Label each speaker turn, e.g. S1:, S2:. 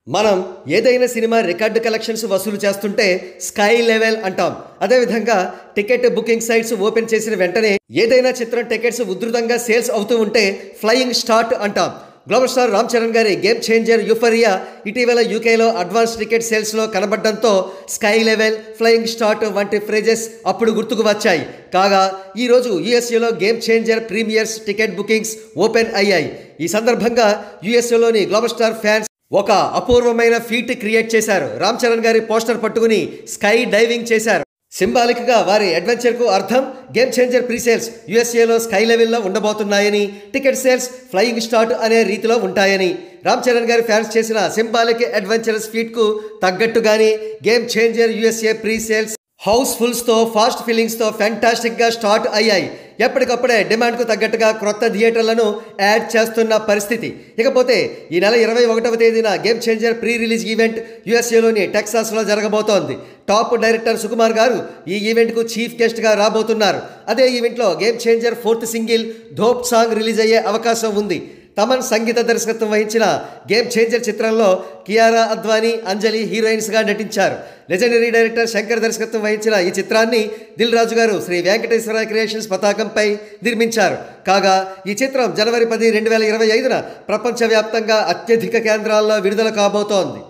S1: మనం ఏదైనా cinema record collections వసూలు చేస్తుంటే స్కై లెవెల్ అంటాం. అదేవిధంగా టికెట్ బుకింగ్ సైట్స్ ఓపెన్ చేసిన వెంటనే ఏదైనా చిత్రం టికెట్స్ ఉధృతంగా సేల్స్ అవుతూ ఉంటే ఫ్లయింగ్ స్టార్ట్ అంటాం. గ్లోబల్ స్టార్ రామ్ చరణ్ గారి గేమ్ చేంజర్ యూఫోరియా ఇటీవల యూకేలో అడ్వాన్స్ టికెట్ సేల్స్లో కనబడడంతో స్కై లెవెల్, ఫ్లయింగ్ స్టార్ట్ వంటి ఫ్రేజెస్ అప్పుడు గుర్తుకు వచ్చాయి. కాగా ఈరోజు యూఎస్ఏలో game changer premieres ticket bookings open అయ్యాయి. ఈ సందర్భంగా యూఎస్ఏలోని గ్లోబల్ స్టార్ ఫ్యాన్స్ ఒక అపూర్వమైన ఫీట్ క్రియేట్ చేశారు. రామ్ చరణ్ గారి పోస్టర్ పట్టుకుని స్కై డైవింగ్ చేశారు. సింబాలిక్గా వారి అడ్వెంచర్కు అర్థం గేమ్ చేంజర్ ప్రీ సేల్స్ యూఎస్ఏలో స్కై లెవెల్లో ఉండబోతున్నాయని, టికెట్ సేల్స్ ఫ్లయింగ్ స్టార్ట్ అనే రీతిలో ఉంటాయని. రామ్ చరణ్ గారి ఫ్యాన్స్ చేసిన సింబాలిక్ అడ్వెంచరస్ ఫీట్కు తగ్గట్టుగానే game changer USA pre sales హౌస్ఫుల్స్తో, ఫాస్ట్ ఫీలింగ్స్తో ఫ్యాంటాస్టిక్గా స్టార్ట్ అయ్యాయి. ఎప్పటికప్పుడే డిమాండ్కు తగ్గట్టుగా క్రొత్త థియేటర్లను యాడ్ చేస్తున్న పరిస్థితి. ఇకపోతే ఈ నెల 21వ తేదీన game changer pre release event యూఎస్ఏలోని టెక్సాస్లో జరగబోతోంది. టాప్ డైరెక్టర్ సుకుమార్ గారు ఈ ఈవెంట్కు చీఫ్ గెస్ట్గా రాబోతున్నారు. అదే ఈవెంట్లో game changer 4th single Dhop song release అయ్యే అవకాశం ఉంది. తమన్ సంగీత దర్శకత్వం వహించిన గేమ్ చేంజర్ చిత్రంలో కియారా అద్వానీ, అంజలి హీరోయిన్స్గా నటించారు. లెజెండరీ డైరెక్టర్ శంకర్ దర్శకత్వం వహించిన ఈ చిత్రాన్ని దిల్ రాజు గారు శ్రీ వెంకటేశ్వర క్రియేషన్స్ పతాకంపై నిర్మించారు. కాగా ఈ చిత్రం జనవరి 10, 2025న ప్రపంచవ్యాప్తంగా అత్యధిక కేంద్రాల్లో విడుదల కాబోతోంది.